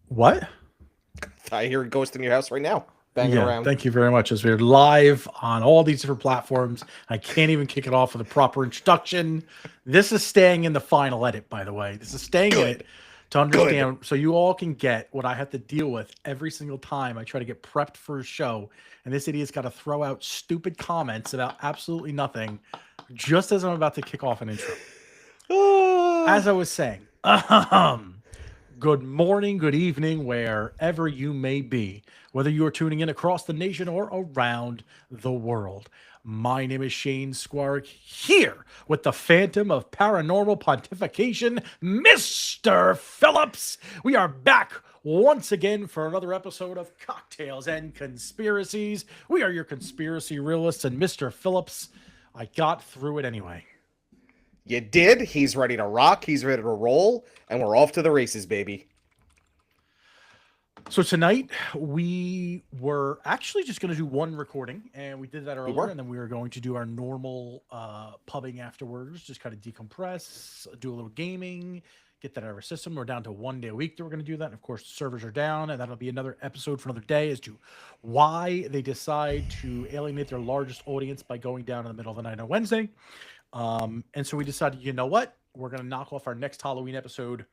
What? I hear a ghost in your house right now, banging Yeah, around. thank you very much. As we're live on all these different platforms, I can't even kick it off with a proper introduction. This is staying in the final edit, by the way. This is staying in it Good, to good. understand so you all can get what I have to deal with every single time I try to get prepped for a show. And this idiot's got to throw out stupid comments about absolutely nothing just as I'm about to kick off an intro. As Ah, I was saying, good morning, good evening, wherever you may be, whether you are tuning in across the nation or around the world. My name is Shane Squark, here with the Phantom of Paranormal Pontification, Mr. Phillips. We are back once again for another episode of Cocktails and Conspiracies. We are your conspiracy realists, and Mr. Phillips, I got through it anyway. you did. He's ready to rock. He's ready to roll, and we're off to the races, baby. So tonight we were actually just going to do one recording, and we did that We earlier, were. and then we were going to do our normal pubbing afterwards, just kind of decompress, do a little gaming, get that out of our system. We're down to 1 day a week that we're going to do that, and of course the servers are down, and that'll be another episode for another day as to why they decide to alienate their largest audience by going down in the middle of the night on Wednesday. And so we decided, you know what, we're going to knock off our next Halloween episode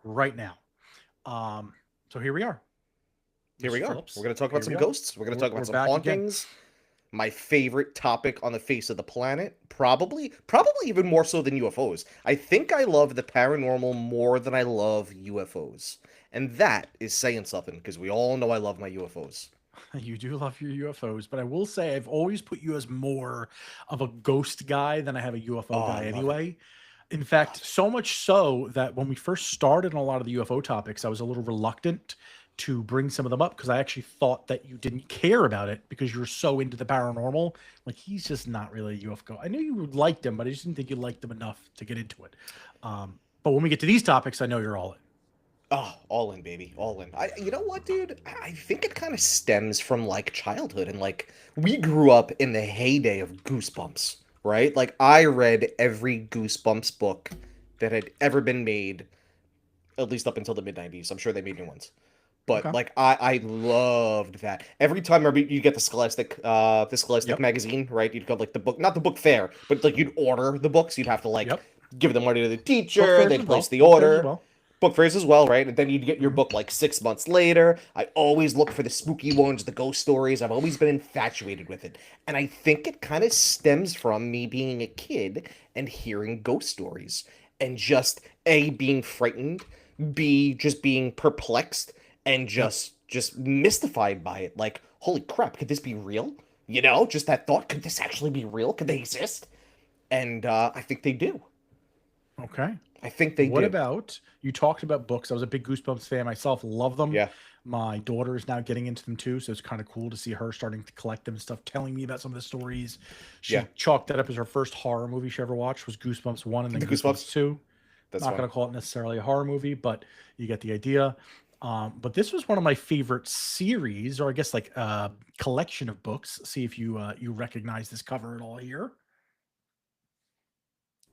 right now. Um, so here we are. Here we Mr. are. We're Phillips, going to talk about here some we are. ghosts. We're going to We're, talk about we're some back again. hauntings. My favorite topic on the face of the planet, probably even more so than UFOs. I think I love the paranormal more than I love UFOs. And that is saying something because we all know I love my UFOs. You do love your UFOs, but I will say I've always put you as more of a ghost guy than I have a UFO Oh, I guy love it. anyway. In fact, so much so that when we first started on a lot of the UFO topics, I was a little reluctant to bring some of them up because I actually thought that you didn't care about it because you're so into the paranormal. Like he's just not really a UFO. I knew you liked him, but I just didn't think you liked him enough to get into it. But when we get to these topics, I know you're all in. Oh, all in, baby, all in. You know what, dude? I think it kind of stems from like childhood and like we grew up in the heyday of Goosebumps, right? Like I read every Goosebumps book that had ever been made, at least up until the mid '90s. I'm sure they made new ones, but Okay. like I loved that. Every time you get the Scholastic Yep. magazine, right? You'd go like the book, not the book fair, but like you'd order the books. You'd have to like Yep. give the money to the Book teacher. fairs They'd as place well. the Book fairs as order well. book fairs as well, right? And then you'd get your Hmm. book like 6 months later. I always look for the spooky ones, the ghost stories. I've always been infatuated with it. And I think it kind of stems from me being a kid and hearing ghost stories and just A, being frightened, B, just being perplexed and Yep. just mystified by it. Like, holy crap, could this be real? You know, just that thought, could this actually be real? Could they exist? And I think they do. Okay. I think they What do. about you talked about books? I was a big Goosebumps fan myself, love them. Yeah. My daughter is now getting into them too, so it's kind of cool to see her starting to collect them and stuff, telling me about some of the stories. Yeah. She chalked that up as her first horror movie she ever watched was Goosebumps 1 and then The Goosebumps Goosebumps. 2. That's Not fun. going to call it necessarily a horror movie, but you get the idea. But this was one of my favorite series, or I guess like collection of books. See if you recognize this cover at all here.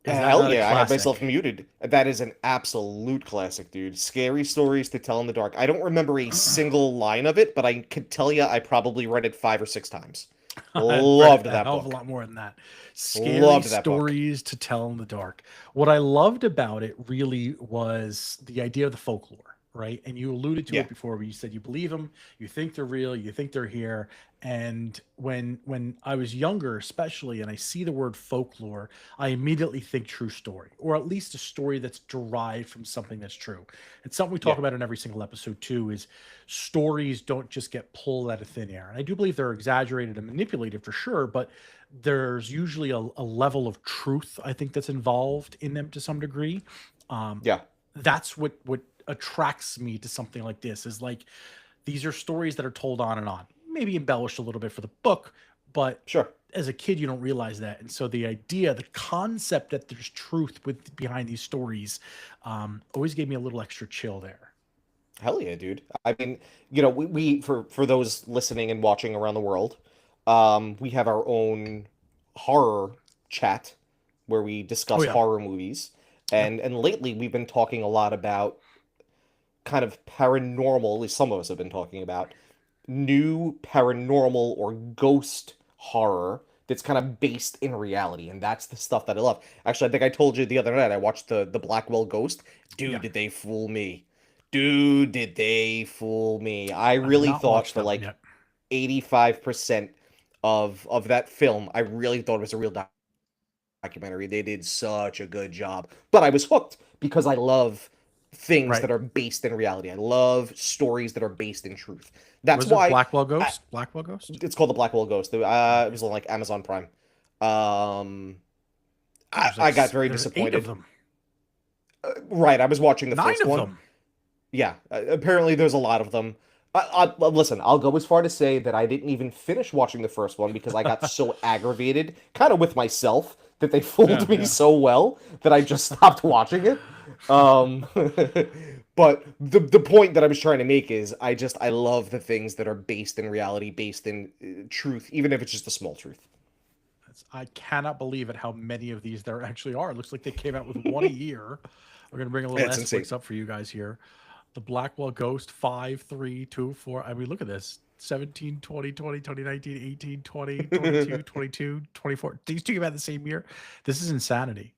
Is that Hell not a yeah, I had myself classic? muted. That is an absolute classic, dude. Scary stories to tell in the dark. I don't remember a single line of it, but I could tell you I probably read it 5 or 6 times. I've read Loved a that hell of a book. lot more than that. Scary Loved that book. stories to tell in the dark. What I loved about it really was the idea of the folklore, right? And you alluded to Yeah, it before where you said you believe them, you think they're real, you think they're here. And when I was younger, especially, and I see the word folklore, I immediately think true story, or at least a story that's derived from something that's true. It's something we yeah, talk about in every single episode too, is stories don't just get pulled out of thin air. And I do believe they're exaggerated and manipulated for sure, but there's usually a level of truth I think that's involved in them to some degree. Um, yeah. that's what attracts me to something like this is like these are stories that are told on and on, maybe embellished a little bit for the book, but Sure. as a kid you don't realize that. And so the idea, the concept that there's truth with behind these stories, always gave me a little extra chill there. Hell yeah, dude. I mean, we for those listening and watching around the world, we have our own horror chat where we Oh discuss yeah. horror movies. Yep. And lately we've been talking a lot about kind of paranormal, at least some of us have been talking about, new paranormal or ghost horror that's kind of based in reality, and that's the stuff that I love. Actually, I think I told you the other night I watched the Blackwell Ghost. Dude, Yeah, did they fool me? Dude, did they fool me? I I've really not thought watched for that one like yet. 85% of that film, I really thought it was a real documentary. They did such a good job. But I was hooked because I love things Right. that are based in reality. I love stories that are based in truth. That's Was it why Blackwell I, Ghost? Blackwell Ghost? it's called The Blackwell Ghost. It Okay. was on like Amazon Prime. Um, God, I got very there's eight of disappointed. them. Right, I was watching the Nine first of one. them. Yeah, apparently there's a lot of them. Listen, I'll go as far to say that I didn't even finish watching the first one because I got so aggravated, kind of with myself, that they Yeah, fooled me yeah. so well that I just stopped watching it. Um, but the point that I was trying to make is I love the things that are based in reality, based in truth, even if it's just a small truth. I cannot believe it how many of these there actually are. It looks like they came out with one a year. We're going to bring a little It's insane. asterisks up for you guys here. The Blackwell Ghost 5, 3, 2, 4. I mean, look at this 17, 20, 20, 20, 19, 18, 20, 22, 22, 24. These two came out the same year. This is insanity.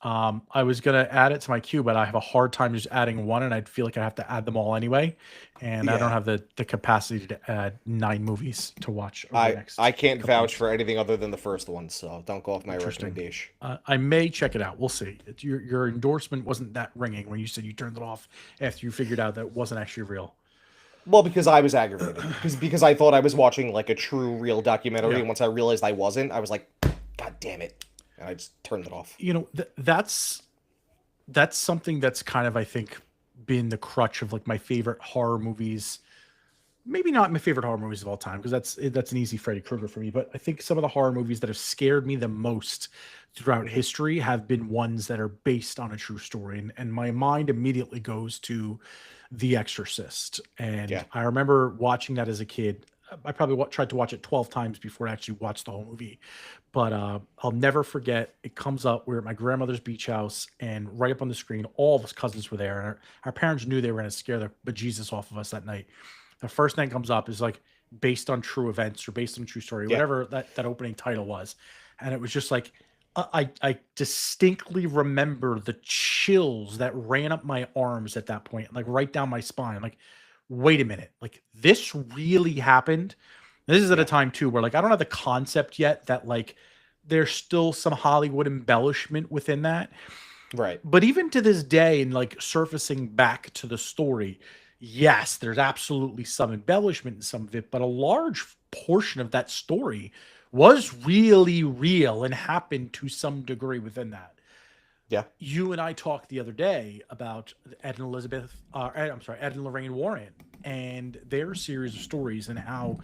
I was gonna add it to my queue, but I have a hard time just adding one, and I'd feel like I have to add them all anyway, and I don't Yeah. have the capacity to add 9 movies to watch over the I next can't couple vouch weeks. for anything other than the first one, so don't go off my Interesting. recommendation. I may check it out. We'll see. Your endorsement wasn't that ringing when you said you turned it off after you figured out that it wasn't actually real. Well, because I was aggravated. Because I thought I was watching like a true real documentary, Yeah. and once I realized I wasn't, I was like, God damn it. And I just turned it off. That's something that's kind of, I think, been the crutch of like my favorite horror movies. Maybe not my favorite horror movies of all time, because that's an easy Freddy Krueger for me. But I think some of the horror movies that have scared me the most throughout Hmm. history have been ones that are based on a true story, and my mind immediately goes to The Exorcist. And Yeah. I remember watching that as a kid. I probably tried to watch it 12 times before I actually watched the whole movie. But I'll never forget. It comes up. We're at my grandmother's beach house, and right up on the screen, all of us cousins were there, and our parents knew they were going to scare the bejesus off of us that night. The first thing comes up is like based on true events or based on a true story, Yeah. whatever that opening title was, and it was just like I distinctly remember the chills that ran up my arms at that point, like right down my spine. Like, wait a minute, like this really happened. This is at a Yeah. time too where like I don't have the concept yet that like there's still some Hollywood embellishment within that. Right. But even to this day, and like surfacing back to the story, yes, there's absolutely some embellishment in some of it, but a large portion of that story was really real and happened to some degree within that. Yeah. You and I talked the other day about Ed and Lorraine Warren and their series of stories, and how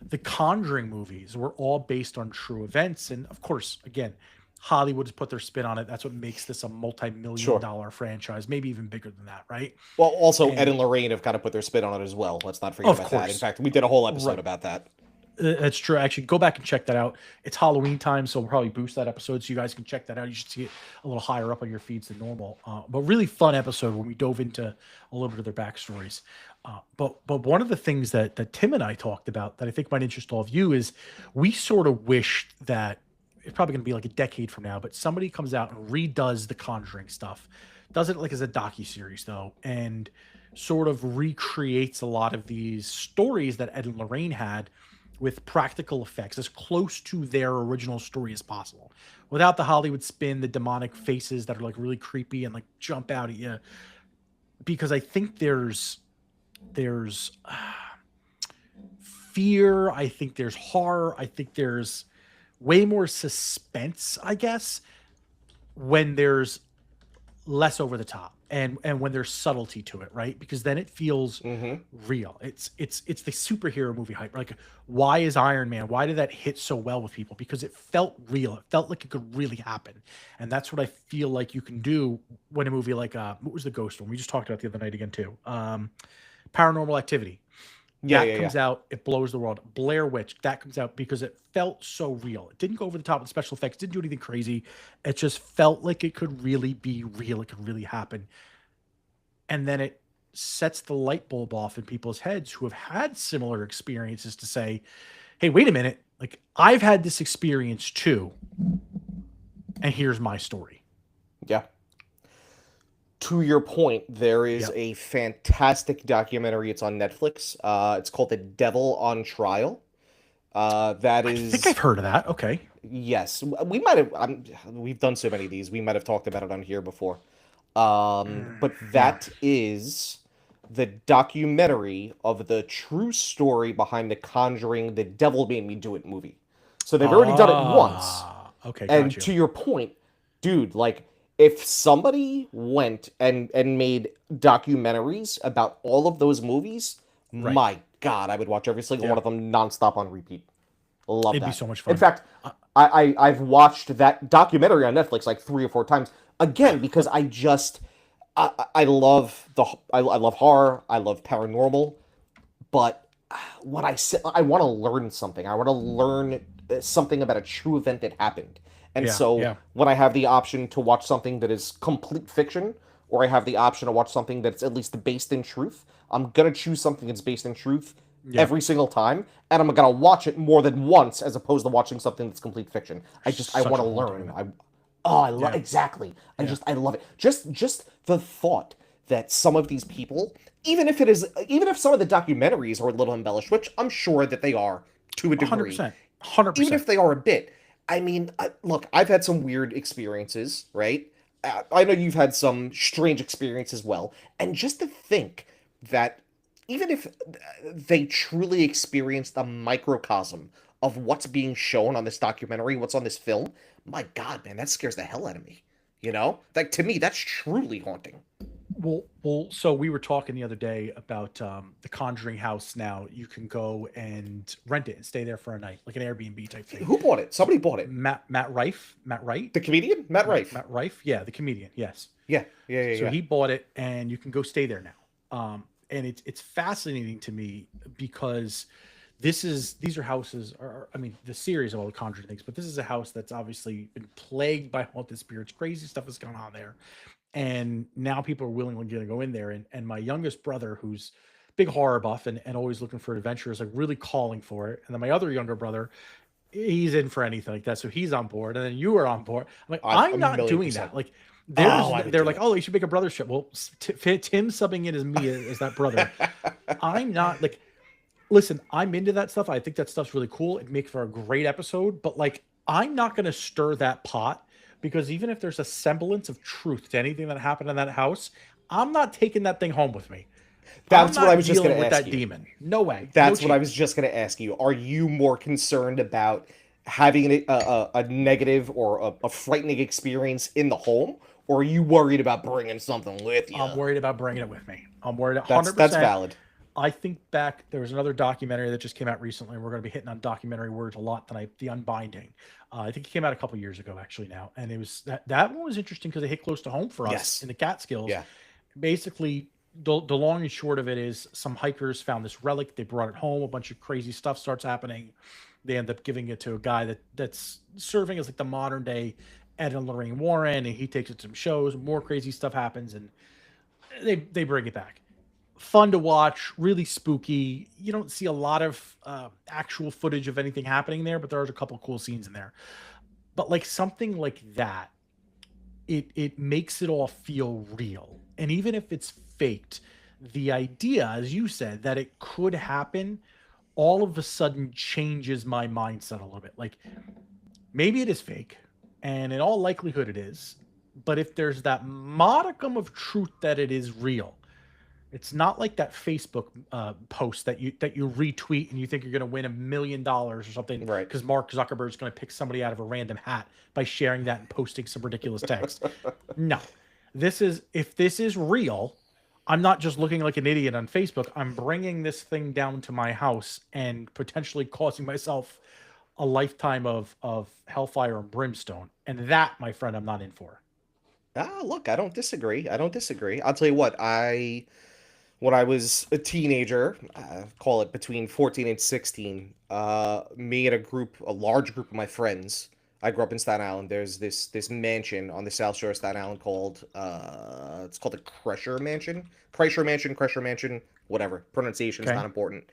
the Conjuring movies were all based on true events. And of course, again, Hollywood's put their spin on it. That's what makes this a multi-million Sure. dollar franchise, maybe even bigger than that, right? Well, also, Ed And and Lorraine have kind of put their spin on it as well. Let's not forget of about that. In course, fact, we did a whole episode right. about that. That's true. Actually, go back and check that out. It's Halloween time, so we'll probably boost that episode so you guys can check that out. You should see it a little higher up on your feeds than normal. But really fun episode when we dove into a little bit of their backstories. But one of the things that Tim and I talked about that I think might interest all of you is we sort of wished that it's probably going to be like a decade from now, but somebody comes out and redoes the Conjuring stuff, does it like as a docu series though, and sort of recreates a lot of these stories that Ed and Lorraine had with practical effects as close to their original story as possible without the Hollywood spin, the demonic faces that are like really creepy and like jump out at you. Because I think there's fear, I think there's horror, I think there's way more suspense, I guess, when there's less over the top and when there's subtlety to it, right? Because then it feels Hmm. real. It's the superhero movie hype. Like, why is Iron Man? Why did that hit so well with people? Because it felt real. It felt like it could really happen. And that's what I feel like you can do when a movie like what was the ghost one? We just talked about the other night again too. Paranormal Activity. Yeah, That yeah, yeah. comes out, it blows the world. Blair Witch, that comes out because it felt so real. It didn't go over the top with special effects, didn't do anything crazy. It just felt like it could really be real. It could really happen. And then it sets the light bulb off in people's heads who have had similar experiences to say, hey, wait a minute, like I've had this experience too, and here's my story. Yeah. To your point, there is Yep. a fantastic documentary. It's on Netflix. It's called The Devil on Trial. That I think I've is, heard of that. Okay. yes, we might have. We've done so many of these. We might have talked about it on here before. But Yeah. that is the documentary of the true story behind the Conjuring, The Devil Made Me Do It movie. So they've already done it once. Okay, got And you. to your point, dude, like if somebody went and made documentaries about all of those movies, Right. my God, I would watch every single one Yeah. of them nonstop on repeat. Love It'd be that. so much In fun. fact, I've watched that documentary on Netflix like 3 or 4 times again because I love I love horror, I love paranormal, but when I sit, I want to learn something. I want to learn something about a true event that happened. And Yeah. so Yeah. when I have the option to watch something that is complete fiction, or I have the option to watch something that's at least based in truth, I'm gonna choose something that's based in truth Yeah. every single time, and I'm gonna watch it more than once as opposed to watching something that's complete fiction. I Such want a to haunting of learn. it. I love Yeah. exactly. Yeah. I love it. Just the thought that some of these people, even if some of the documentaries are a little embellished, which I'm sure that they are to a degree, 100%. 100%. even if they are a bit. I mean, look, I've had some weird experiences, right? I know you've had some strange experiences as well, and just to think that even if they truly experienced a microcosm of what's being shown on this documentary, what's on this film, my God, man, that scares the hell out of me. You know, like to me, that's truly haunting. So we were talking the other day about the Conjuring house. Now you can go and rent it and stay there for a night, like an Airbnb type thing. Who bought it? Somebody bought it. Matt Rife, Matt Wright, The comedian, Matt Rife. Matt Rife, yeah, the comedian, yes. Yeah, yeah, yeah, So yeah. he bought it, and you can go stay there now. And it's fascinating to me because these are houses. Or I mean, the series of all the Conjuring things, but this is a house that's obviously been plagued by haunted spirits. Crazy stuff has gone on there, and now people are willingly going to go in there. And my youngest brother, who's big horror buff and always looking for adventure, is like really calling for it. And then my other younger brother, he's in for anything like that, so he's on board. And then you are on board. I'm like, A I'm not million doing percent. that. Like, Oh, I would they're do like, it. oh, you should make a brother ship. Well, Tim subbing in as me as that brother. I'm not like, listen, I'm into that stuff. I think that stuff's really cool. It makes for a great episode, but like, I'm not going to stir that pot because even if there's a semblance of truth to anything that happened in that house, I'm not taking that thing home with me. I'm That's what I not was just going dealing to with ask that you. demon. No way. No That's what I was chance. just going to ask you. Are you more concerned about having a negative or a frightening experience in the home, or are you worried about bringing something with you? I'm worried about bringing it with me. I'm worried That's 100%. valid. I think back, there was another documentary that just came out recently. We're going to be hitting on documentary words a lot tonight. The Unbinding. I think it came out a couple years ago, actually. Now, and it was that one was interesting because it hit close to home for us in Yes. the Catskills. Yeah. Basically, the long and short of it is, some hikers found this relic. They brought it home. A bunch of crazy stuff starts happening. They end up giving it to a guy that's serving as like the modern day Ed and Lorraine Warren, and he takes it to some shows. More crazy stuff happens, and they bring it back. Fun to watch, really spooky. You don't see a lot of actual footage of anything happening there, but there's a couple cool scenes in there. But like something like that, it makes it all feel real. And even if it's faked, the idea, as you said, that it could happen, all of a sudden changes my mindset a little bit. Like, maybe it is fake, and in all likelihood it is. But if there's that modicum of truth that it is real, it's not like that Facebook post that you retweet and you think you're going to win $1 million or something Right. because Mark Zuckerberg's going to pick somebody out of a random hat by sharing that and posting some ridiculous text. No, if this is real, I'm not just looking like an idiot on Facebook. I'm bringing this thing down to my house and potentially causing myself a lifetime of hellfire and brimstone. And that, my friend, I'm not in for. Look, I don't disagree. I don't disagree. I'll tell you what. When I was a teenager, call it between 14 and 16, me and a large group of my friends, I grew up in Staten Island. There's this mansion on the South Shore of Staten Island called it's called the Kreischer Mansion, whatever. Pronunciation's Okay. not important.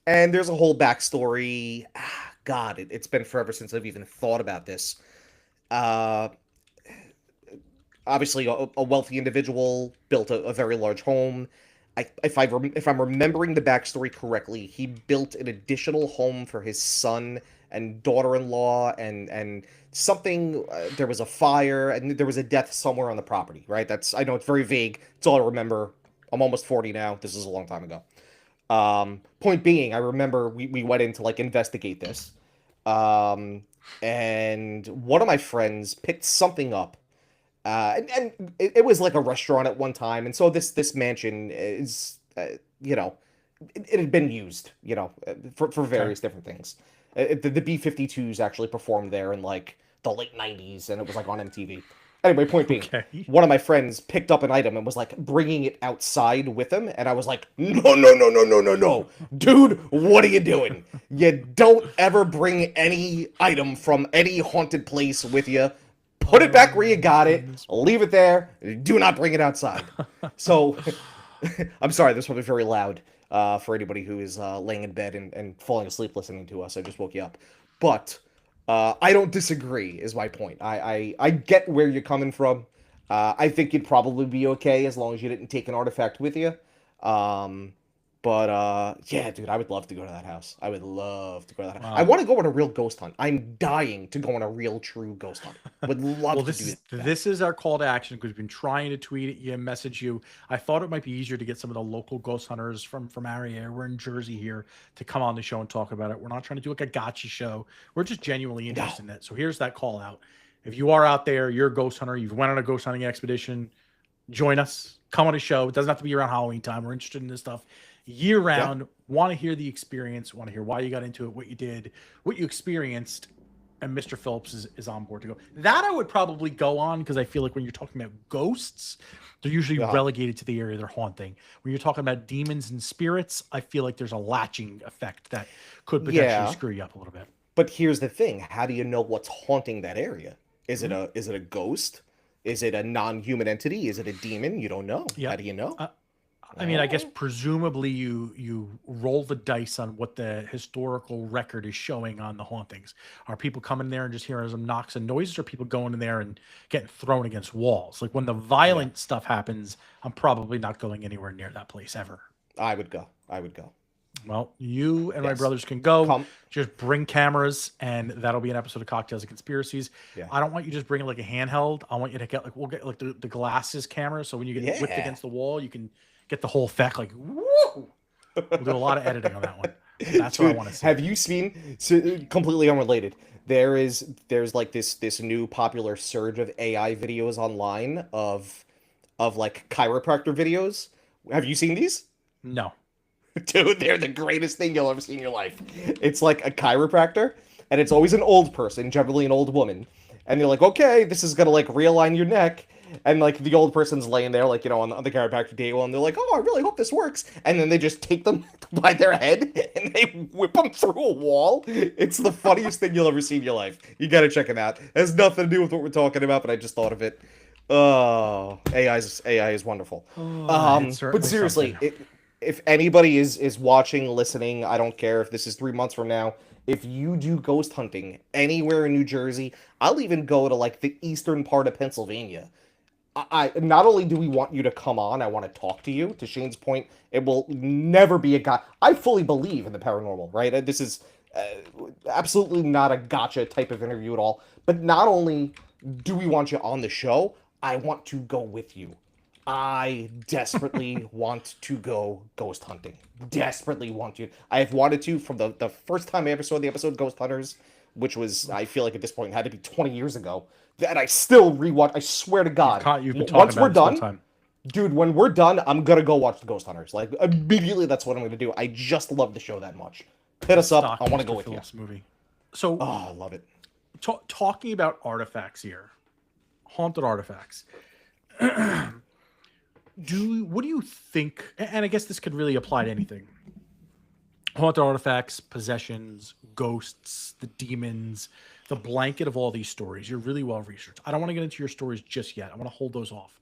And there's a whole backstory. God, it's been forever since I've even thought about this. Uh, Obviously, a wealthy individual built a very large home. If I'm remembering the backstory correctly, he built an additional home for his son and daughter-in-law, and something. There was a fire, and there was a death somewhere on the property. Right? I know it's very vague. It's all I remember. I'm almost 40 now. This is a long time ago. Point being, I remember we went in to like investigate this, um, and one of my friends picked something up, and it was like a restaurant at one time, and so this mansion is, it had been used, for Okay. various different things. The B-52s actually performed there in like the late '90s, and it was like on MTV. Anyway, point being, Okay. one of my friends picked up an item and was like bringing it outside with him, and I was like, no, no, no, no, no, no, no, dude, what are you doing? You don't ever bring any item from any haunted place with you. Put it back where you Oh my got it. goodness. Leave it there. Do not bring it outside. So, I'm sorry, this will be very loud for anybody who is laying in bed and falling asleep listening to us. I just woke you up. But I don't disagree, is my point. I get where you're coming from. I think you'd probably be okay as long as you didn't take an artifact with you. Um, but yeah, dude, I would love to go to that house. I would love to go to that. I Wow. want to go on a real ghost hunt. I'm dying to go on a real, true ghost hunt. Would Well, love to this do is that. this is our call to action because we've been trying to tweet at you, message you. I thought it might be easier to get some of the local ghost hunters from our area. We're in Jersey here to come on the show and talk about it. We're not trying to do like a gotcha show. We're just genuinely No, interested in it. So here's that call out. If you are out there, you're a ghost hunter, you've went on a ghost hunting expedition, join us. Come on a show. It doesn't have to be around Halloween time. We're interested in this stuff year yeah, round. Want to hear the experience. Want to hear why you got into it, what you did, what you experienced, and Mr. Phillips is on board to go. That I would probably go on because I feel like when you're talking about ghosts, they're usually uh, relegated to the area they're haunting. When you're talking about demons and spirits, I feel like there's a latching effect that could potentially yeah. screw you up a little bit. But here's the thing: how do you know what's haunting that area? Mhm. Is it a ghost? Is it a non-human entity? Is it a demon? You don't know. How Yep. do you know? Uh, I mean, I guess Oh, presumably you roll the dice on what the historical record is showing on the hauntings. Are people coming there and just hearing some knocks and noises, or people going in there and getting thrown against walls? Like when the yeah. violent stuff happens, I'm probably not going anywhere near that place ever. I would go. I would go. Well, you and my Yes. brothers can go. Come. Just bring cameras, and that'll be an episode of Cocktails and Conspiracies. Yeah. I don't want you just bringing like a handheld. I want you to get like we'll get like the glasses camera, so when you get whipped Yeah. against the wall, you can get the whole effect. Like, woo! We'll do a lot of editing on that one. That's what I Dude, want to see. have you seen, so, completely unrelated, there's like this new popular surge of AI videos online of like chiropractor videos. Have you seen these? No. Dude, they're the greatest thing you'll ever see in your life. It's like a chiropractor, and it's always an old person, generally an old woman. And you're like, okay, this is gonna like realign your neck. And like the old person's laying there, like, on the chiropractor table, and they're like, oh, I really hope this works. And then they just take them by their head and they whip them through a wall. It's the funniest thing you'll ever see in your life. You gotta check it out. It has nothing to do with what we're talking about, but I just thought of it. Oh, AI is wonderful. Oh, it's But certainly something. seriously, if anybody is watching, listening, I don't care if this is 3 months from now. If you do ghost hunting anywhere in New Jersey, I'll even go to like the eastern part of Pennsylvania. I not only do we want you to come on, I want to talk to you. To Shane's point, it will never be a guy. I fully believe in the paranormal, right? This is absolutely not a gotcha type of interview at all. But not only do we want you on the show, I want to go with you. I desperately want to go ghost hunting. Desperately want to. I have wanted to from the first time I ever saw the episode Ghost Hunters, which was, I feel like at this point had to be 20 years ago. That I still rewatch. I swear to God. You've been talking Once about we're it this whole done, time. dude, when we're done, I'm gonna go watch the Ghost Hunters. Like immediately, that's what I'm gonna do. I just love the show that much. Hit The us up. I stock want to go Mr. with you. Phillips movie. So, Oh, I love it. talking about artifacts here, haunted artifacts. What do you think? And I guess this could really apply to anything. Haunted artifacts, possessions, ghosts, the demons, the blanket of all these stories, you're really well researched. I don't want to get into your stories just yet. I want to hold those off.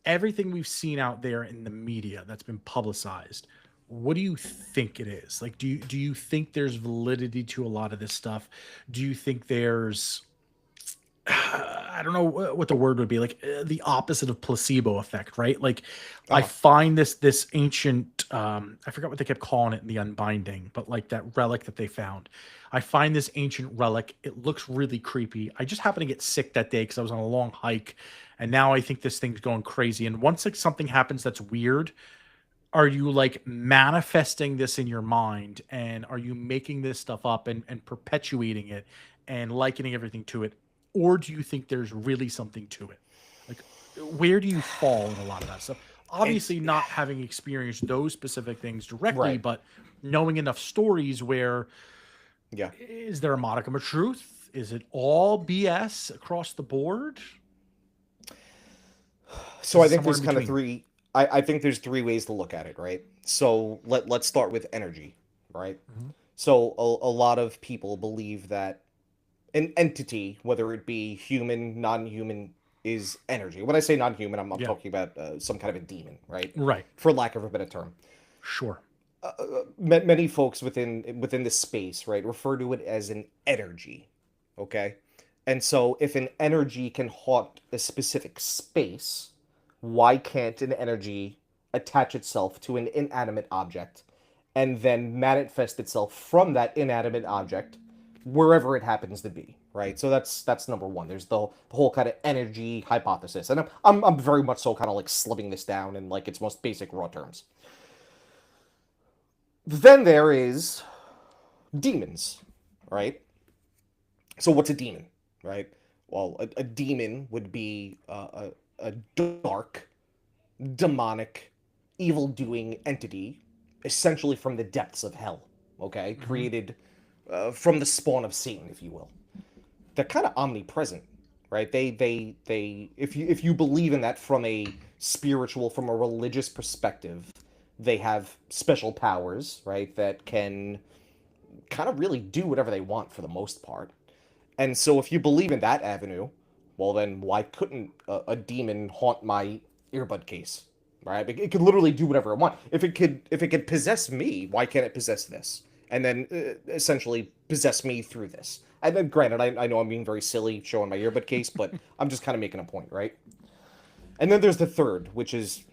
Everything we've seen out there in the media that's been publicized, what do you think it is? Like, do you think there's validity to a lot of this stuff? Do you think there's I don't know what the word would be, like the opposite of placebo effect, right? Like I Uh-huh. find this ancient I forgot what they kept calling it in the unbinding, but like that relic that they found. I find this ancient relic. It looks really creepy. I just happened to get sick that day because I was on a long hike, and now I think this thing's going crazy. And once like something happens that's weird, are you like manifesting this in your mind, and are you making this stuff up and perpetuating it and likening everything to it, or do you think there's really something to it? Like, where do you fall in a lot of that stuff? It's Obviously not having experienced those specific things directly, right. but knowing enough stories where Yeah. is there a modicum of truth? Is it all BS across the board? So Is I it think somewhere there's in kind of between? three. I think there's three ways to look at it, right? So let's start with energy, right? Mhm. So a lot of people believe that an entity, whether it be human, non-human, is energy. When I say non-human, I'm Yeah. talking about some kind of a demon, right? Right. For lack of a better term. Sure. Many folks within this space, right, refer to it as an energy, okay? And so if an energy can haunt a specific space, why can't an energy attach itself to an inanimate object and then manifest itself from that inanimate object wherever it happens to be, right? So that's number one. There's the whole kind of energy hypothesis, and I'm very much so kind of like slimming this down in like its most basic raw terms. Then there is demons, right? So what's a demon, right? Well, a demon would be a dark, demonic, evil-doing entity, essentially from the depths of hell. Okay, Hmm. created from the spawn of Satan, if you will. They're kind of omnipresent, right? They if you believe in that from a spiritual, from a religious perspective, they have special powers, right? That can kind of really do whatever they want for the most part. And so if you believe in that avenue, well then why couldn't a demon haunt my earbud case? Right? It could literally do whatever it wants. If it could possess me, why can't it possess this? And then essentially possess me through this. And then granted, I know I'm being very silly showing my earbud case, but I'm just kind of making a point, right? And then there's the third, which is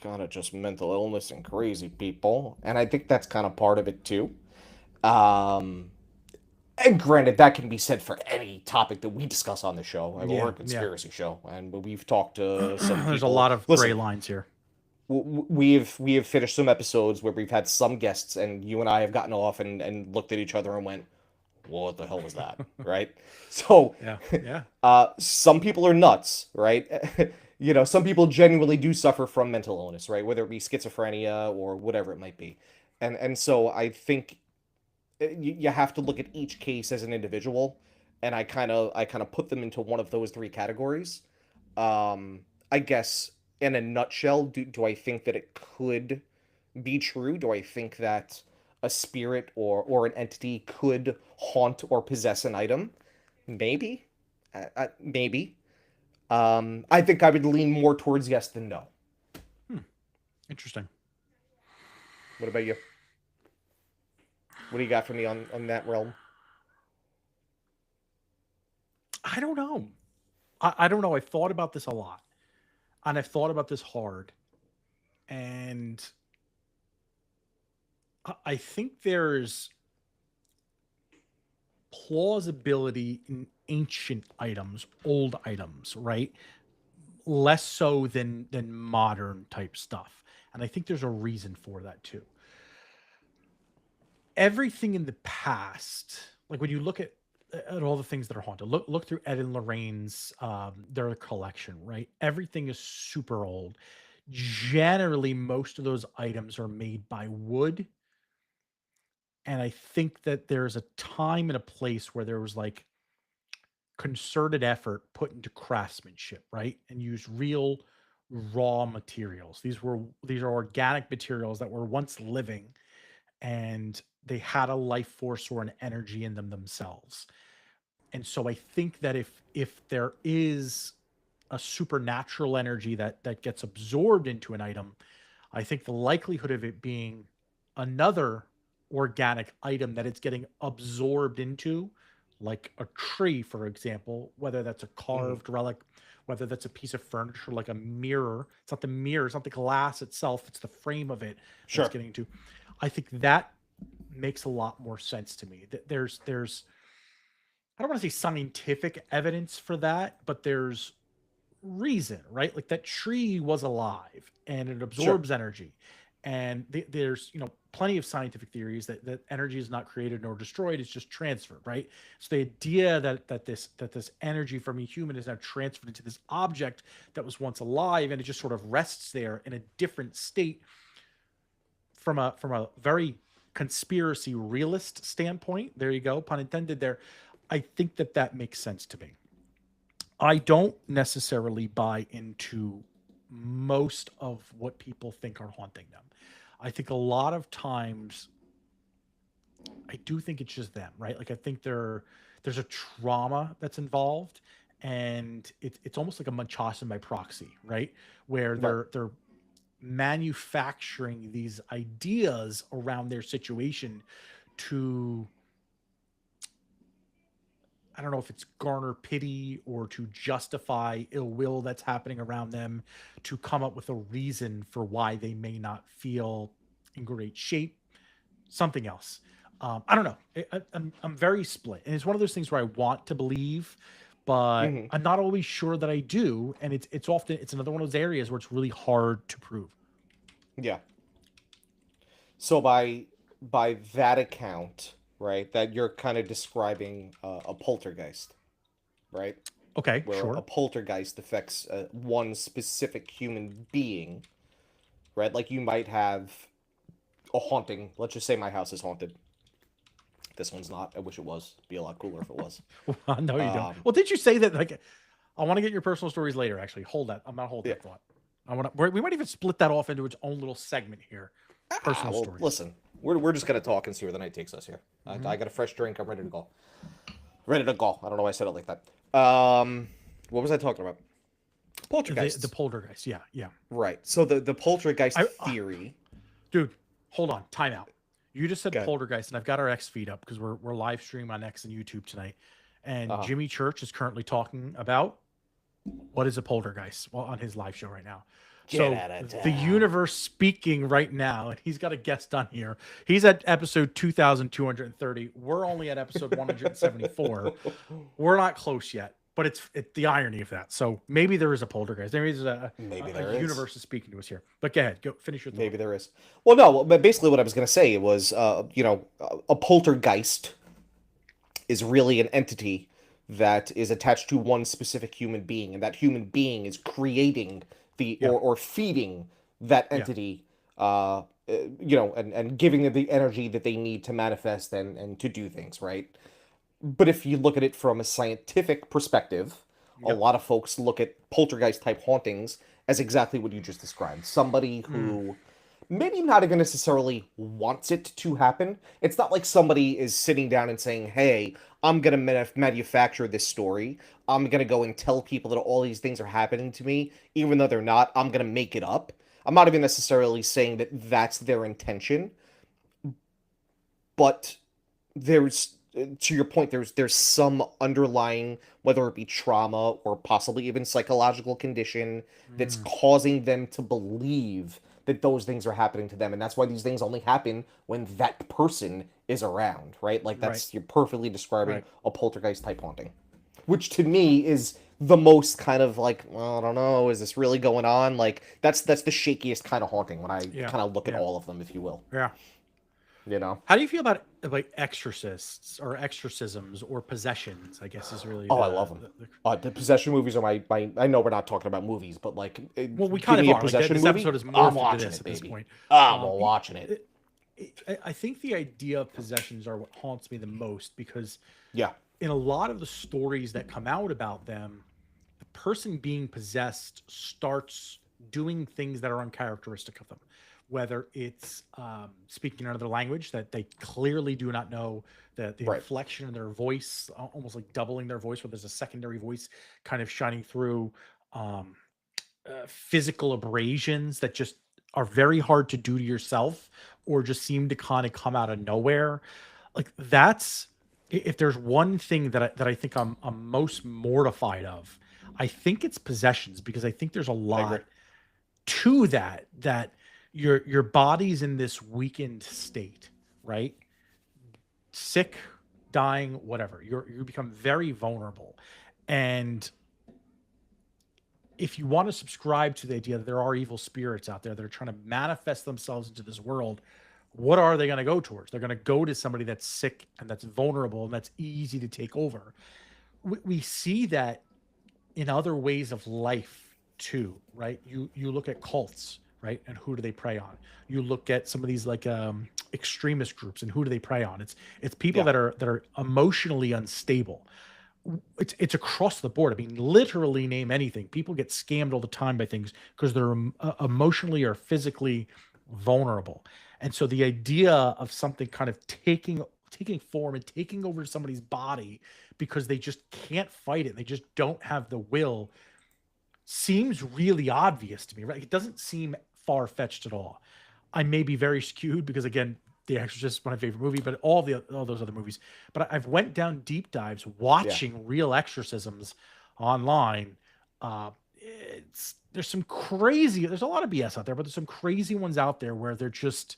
kind of just mental illness and crazy people. And I think that's kind of part of it too. Um, And granted, that can be said for any topic that we discuss on the show. I mean, we're Yeah. a Yeah. conspiracy show, and we've talked to some There's a people. lot of gray Listen, lines here. we have finished some episodes where we've had some guests, and you and I have gotten off and looked at each other and went, "Well, what the hell was that?" Right? So, Yeah. Yeah. some people are nuts, right? Some people genuinely do suffer from mental illness, right? Whether it be schizophrenia or whatever it might be, and so I think you have to look at each case as an individual, and I kind of put them into one of those three categories. I guess in a nutshell, do I think that it could be true? Do I think that a spirit or an entity could haunt or possess an item? Maybe, maybe. I think I would lean more towards yes than no. Hmm. Interesting. What about you? What do you got for me on that realm? I don't know. I don't know. I've thought about this a lot, and I've thought about this hard. And I think there's plausibility in ancient items, old items, right? Less so than modern type stuff. And I think there's a reason for that too. Everything in the past, like when you look at all the things that are haunted, look through Ed and Lorraine's their collection, right? Everything is super old. Generally, most of those items are made by wood, and I think that there's a time and a place where there was like concerted effort put into craftsmanship, right? And use real raw materials. These are organic materials that were once living, and they had a life force or an energy in them themselves. And so I think that if there is a supernatural energy that gets absorbed into an item, I think the likelihood of it being another organic item that it's getting absorbed into, like a tree, for example, whether that's a Hmm. carved relic, whether that's a piece of furniture like a mirror. It's not the mirror, it's not the glass itself, it's the frame of it that's Sure. getting into. I think that makes a lot more sense to me. There's I don't want to say scientific evidence for that, but there's reason, right? Like that tree was alive and it Sure. absorbs energy. And there's, plenty of scientific theories that energy is not created nor destroyed, it's just transferred, right? So the idea that this energy from a human is now transferred into this object that was once alive and it just sort of rests there in a different state from a very conspiracy realist standpoint. There you go, pun intended there. I think that makes sense to me. I don't necessarily buy into most of what people think are haunting them. I think a lot of times I do think it's just them, right? Like I think there's a trauma that's involved, and it's almost like a Munchausen by proxy, right? Where Right. they're manufacturing these ideas around their situation to, I don't know if it's garner pity or to justify ill will that's happening around them, to come up with a reason for why they may not feel in great shape, something else. I don't know. I'm very split, and it's one of those things where I want to believe, but Hmm. I'm not always sure that I do, and it's another one of those areas where it's really hard to prove. Yeah. So by that account, right, that you're kind of describing a poltergeist, right? Okay, Where a sure. poltergeist affects one specific human being, right? Like you might have a haunting. Let's just say my house is haunted. This one's not. I wish it was. It'd be a lot cooler if it was. No, you don't. Um, Well, did you say that? Like, I want to get your personal stories later. Actually, hold that. I'm not holding yeah. that thought. I want to. We might even split that off into its own little segment here. Personal Well, stories. listen. We're just gonna talk and see where the night takes us here. Hmm. I got a fresh drink. I'm ready to go. Ready to go. I don't know why I said it like that. What was I talking about? The Poltergeists. poltergeist. Yeah, yeah. Right. So the poltergeist I theory. Dude, hold on. Time out. You just said Good. poltergeist, and I've got our X feed up because we're live streaming on X and YouTube tonight. And Uh-huh. Jimmy Church is currently talking about what is a poltergeist, well, on his live show right now. Get So out of the town. universe speaking right now, and he's got a guest on here. He's at episode 2230. We're only at episode 174. We're not close yet, but it's the irony of that. So maybe there is a poltergeist. There is Maybe a there is. universe is speaking to us here. But go ahead, go finish your thought. Maybe there is. Well, no. But basically, what I was gonna say was, a poltergeist is really an entity that is attached to one specific human being, and that human being is creating the Yeah, or feeding that yeah, entity, and giving them the energy that they need to manifest and to do things, right? But if you look at it from a scientific perspective, a yep. lot of folks look at poltergeist type hauntings as exactly what you just described. Somebody Mm, who maybe not even necessarily wants it to happen. It's not like somebody is sitting down and saying, "Hey, I'm gonna manufacture this story. I'm gonna go and tell people that all these things are happening to me, even though they're not. I'm gonna make it up." I'm not even necessarily saying that that's their intention, but there's to your point, there's some underlying, whether it be trauma or possibly even psychological condition, that's mm, causing them to believe that those things are happening to them, and that's why these things only happen when that person is around, right? Like right, that's, you're perfectly describing right. a poltergeist type haunting, which to me is the most kind of like, well, I don't know, is this really going on? Like that's the shakiest kind of haunting when I Yeah, kind of look at yeah, all of them, if you will. yeah. You know? How do you feel about like exorcists or exorcisms or possessions? I guess is really Oh, I love them. the The possession movies are my. I know we're not talking about movies, but like, well, we give kind of me a are. Like possession this movie, episode has I'm morphed into watching this it, at this baby. point. I'm Um, watching it. I think the idea of possessions are what haunts me the most because Yeah, in a lot of the stories that come out about them, the person being possessed starts doing things that are uncharacteristic of them, whether it's speaking another language that they clearly do not know, the Right. inflection in their voice, almost like doubling their voice, where there's a secondary voice kind of shining through, um, physical abrasions that just are very hard to do to yourself or just seem to kind of come out of nowhere. Like that's, if there's one thing that I think I'm most mortified of, I think it's possessions, because I think there's a I agree. lot to that your body's in this weakened state, right? Sick, dying, whatever. You become very vulnerable. And if you want to subscribe to the idea that there are evil spirits out there that are trying to manifest themselves into this world, what are they going to go towards? They're going to go to somebody that's sick and that's vulnerable and that's easy to take over. We see that in other ways of life too, right? You look at cults, right, and who do they prey on? You look at some of these like extremist groups, and who do they prey on? It's people Yeah. that are emotionally unstable. It's across the board. I mean, literally name anything. People get scammed all the time by things because they're emotionally or physically vulnerable. And so the idea of something kind of taking form and taking over somebody's body because they just can't fight it, they just don't have the will, seems really obvious to me, right? It doesn't seem far fetched at all. I may be very skewed because again, The Exorcist is my favorite movie, but all those other movies. But I've went down deep dives Yeah. watching real exorcisms online. It's there's some crazy. There's a lot of BS out there, but there's some crazy ones out there where they're just,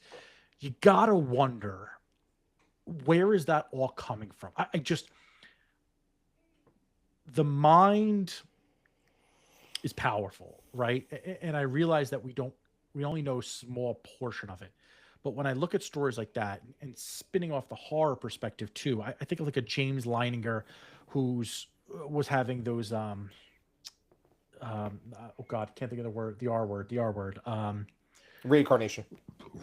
you gotta wonder, where is that all coming from? I just, the mind is powerful, right? And I realize that we only know a small portion of it. But when I look at stories like that and spinning off the horror perspective too, I think of like a James Leininger who's was having those oh god, can't think of the word, the R word, Reincarnation.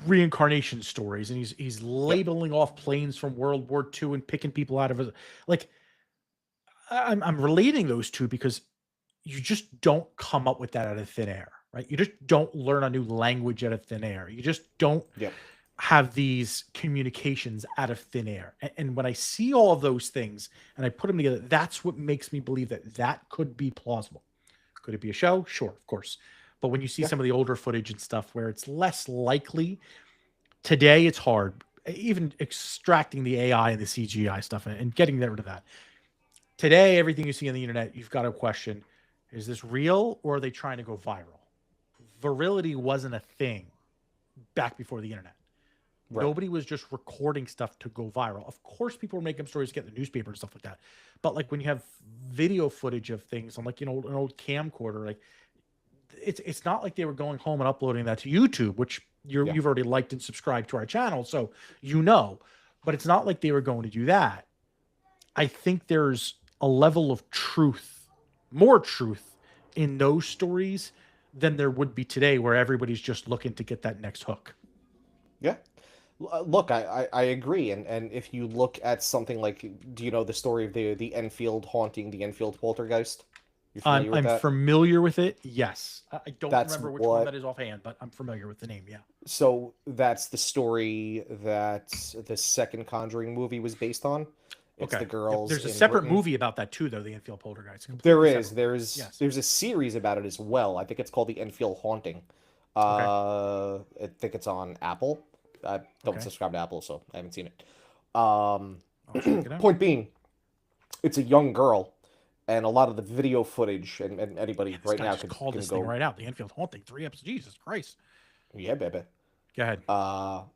reincarnation stories, and he's Yep. labeling off planes from World War II and picking people out of it. Like I'm relating those two because you just don't come up with that out of thin air, right? You just don't learn a new language out of thin air. You just don't Yep. have these communications out of thin air. And when I see all of those things and I put them together, that's what makes me believe that that could be plausible. Could it be a show? Sure, of course. But when you see Yeah. some of the older footage and stuff where it's less likely, today it's hard. Even extracting the AI and the CGI stuff and getting rid of that. Today, everything you see on the internet, you've got to question, is this real or are they trying to go viral? Virility wasn't a thing back before the internet. Right. Nobody was just recording stuff to go viral. Of course, people were making up stories to get in the newspaper and stuff like that. But like when you have video footage of things on like, an old camcorder, like it's not like they were going home and uploading that to YouTube, which Yeah. you've already liked and subscribed to our channel, so you know. But it's not like they were going to do that. I think there's a level of truth, more truth in those stories than there would be today, where everybody's just looking to get that next hook. Yeah. Look, I agree, and if you look at something like, do you know the story of the Enfield haunting, the Enfield poltergeist? You familiar with I'm that? familiar with it. Yes, I don't That's remember which one what. that is offhand, but I'm familiar with the name. Yeah. So that's the story that the second Conjuring movie was based on. It's Okay. the Yep. girls There's a in separate Britain. movie about that too, though. The Enfield Poltergeist, There completely is separate movie. there's Yes. there's a series about it as well. I think it's called the Enfield Haunting. Okay. I think it's on Apple. I don't Okay. subscribe to Apple, so I haven't seen it. Um, I'll check it out. point being, it's a young girl, and a lot of the video footage, and Man, anybody this right guy now just could called can this thing go, right out. The Enfield Haunting, 3 episodes. Jesus Christ. yeah, baby. Go ahead.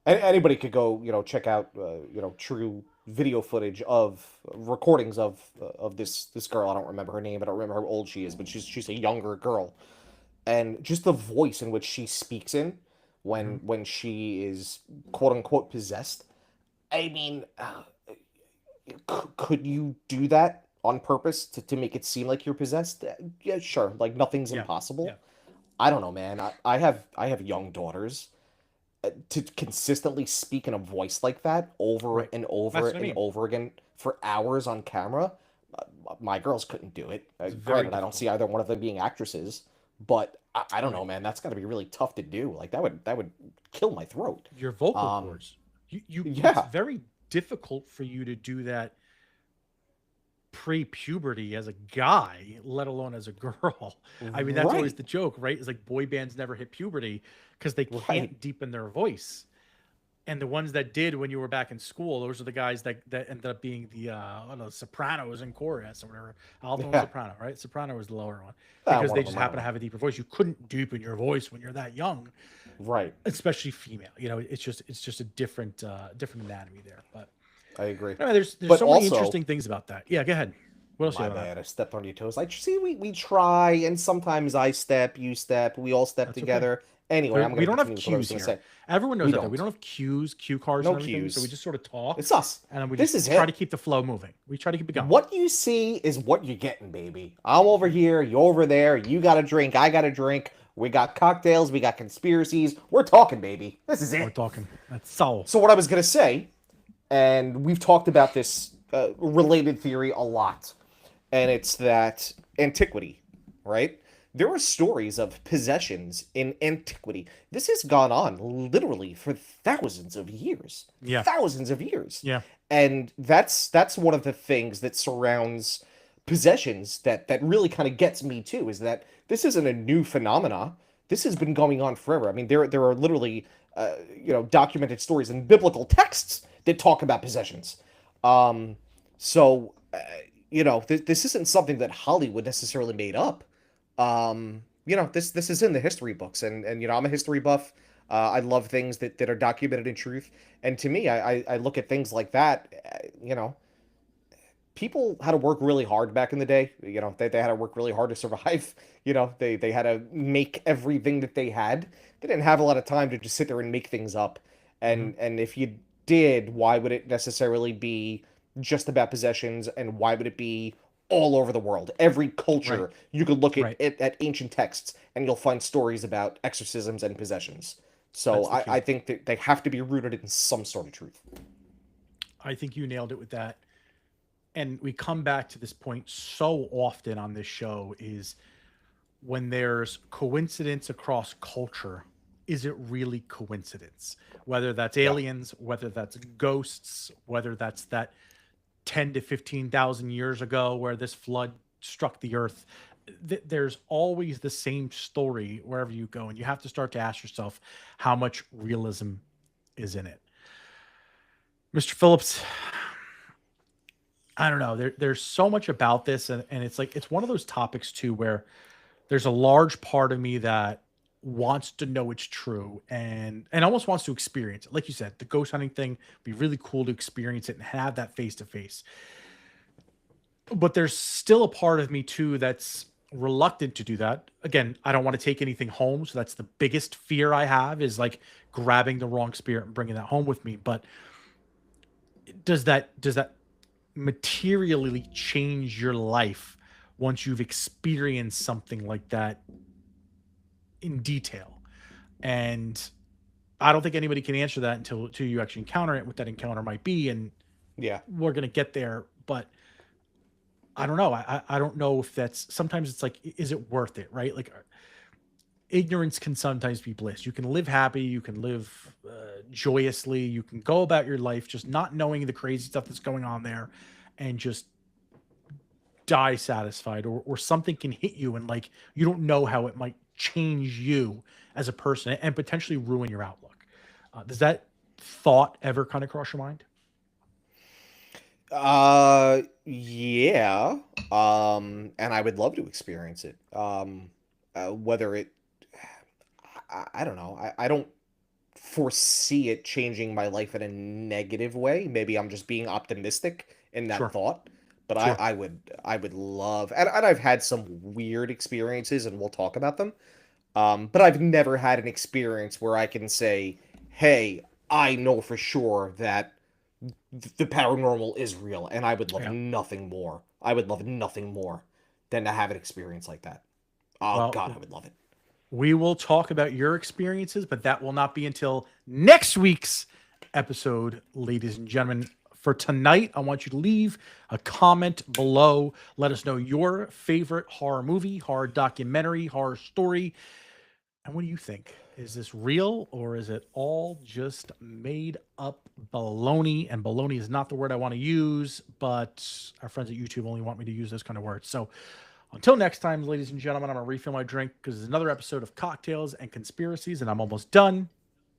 Anybody could go, check out, true video footage of recordings of this girl. I don't remember her name. I don't remember how old she is, but she's a younger girl, and just the voice in which she speaks in Hmm. when she is quote unquote possessed. I mean, could you do that on purpose to make it seem like you're possessed? Yeah, sure. Like nothing's Yeah. Yeah. impossible. I don't know, man. I have young daughters. To consistently speak in a voice like that over Right. and over That's what I and mean. over again for hours on camera, my girls couldn't do it. It's very Granted, I don't difficult. see either one of them being actresses, but I don't know, Right. man. That's got to be really tough to do. Like that would kill my throat. Your vocal Um, cords. It's yeah, very difficult for you to do that pre-puberty as a guy, let alone as a girl. I mean, that's always right, the joke, right? It's like boy bands never hit puberty because they right. can't deepen their voice. And the ones that did when you were back in school, those are the guys that ended up being the I don't know, sopranos in chorus or whatever. Alto and Yeah, soprano, right? Soprano was the lower one because one they of just them. I don't happen to know. have a deeper voice. You couldn't deepen your voice when you're that young, Right, especially female. You know, it's just a different anatomy there. But I agree. anyway, there's But so many also, interesting things about that. Yeah, go ahead. What else do you my have on that? bad. I stepped on your toes. I see. We try, and sometimes I step, you step, we all step That's okay. together. Anyway, I'm We gonna don't have continue with what I was cues gonna here. say. Everyone knows We that though. We don't. don't have cues, cue cards, No and everything. So we cues. just sort of talk, It's us. and then we This just is try to it. keep the flow moving. We try to keep it going. What you see is what you're getting, baby. I'm over here, you're over there. You got a drink, I got a drink. We got cocktails, we got conspiracies. We're talking, baby. This is We're it. talking. That's so. So, what I was gonna say, and we've talked about this related theory a lot, and it's that antiquity, right? There are stories of possessions in antiquity. This has gone on literally for thousands of years, Yeah. thousands of years, Yeah. and that's one of the things that surrounds possessions that really kind of gets me too. Is that this isn't a new phenomena. This has been going on forever. I mean, there are literally documented stories in biblical texts that talk about possessions. Um, so this isn't something that Hollywood necessarily made up. This is in the history books, and I'm a history buff. I love things that are documented in truth, and to me, I look at things like that. People had to work really hard back in the day. They had to work really hard to survive. They had to make everything that they had. They didn't have a lot of time to just sit there and make things up. Hmm. And if you did, why would it necessarily be just about possessions? And why would it be all over the world? Every Right. culture, you could look at, Right. at ancient texts and you'll find stories about exorcisms and possessions. So That's the I key. think that they have to be rooted in some sort of truth. I think you nailed it with that. And we come back to this point so often on this show is when there's coincidence across culture, is it really coincidence? Whether that's Yeah. aliens, whether that's ghosts, whether that's that 10 to 15,000 years ago where this flood struck the earth, there's always the same story wherever you go. And you have to start to ask yourself how much realism is in it. Mr. Phillips, I don't know. There's so much about this, and it's like it's one of those topics too where there's a large part of me that wants to know it's true and almost wants to experience it. Like you said, the ghost hunting thing be really cool to experience it and have that face to face. But there's still a part of me too that's reluctant to do that. Again, I don't want to take anything home, so that's the biggest fear I have is like grabbing the wrong spirit and bringing that home with me. But does that materially change your life once you've experienced something like that in detail? And I don't think anybody can answer that until you actually encounter it, what that encounter might be, and Yeah. we're gonna get there. But I don't know. I don't know if that's sometimes it's like, is it worth it, right? Like ignorance can sometimes be bliss. You can live happy, you can live joyously, you can go about your life just not knowing the crazy stuff that's going on there, and just die satisfied, or something can hit you and like you don't know how it might change you as a person and potentially ruin your outlook. Does that thought ever kind of cross your mind? Yeah. And I would love to experience it. Whether it, I don't know. I don't foresee it changing my life in a negative way. Maybe I'm just being optimistic in that Sure. thought. But I, Sure. I would, I would love, and I've had some weird experiences, and we'll talk about them. But I've never had an experience where I can say, "Hey, I know for sure that the paranormal is real," and I would love Yeah. nothing more. I would love nothing more than to have an experience like that. Oh Well, God, I would love it. we will talk about your experiences, but that will not be until next week's episode, ladies and gentlemen. For tonight, I want you to leave a comment below. Let us know your favorite horror movie, horror documentary, horror story. And what do you think? Is this real or is it all just made up baloney? And baloney is not the word I want to use, but our friends at YouTube only want me to use those kind of words. So until next time, ladies and gentlemen, I'm going to refill my drink because it's another episode of Cocktails and Conspiracies, and I'm almost done.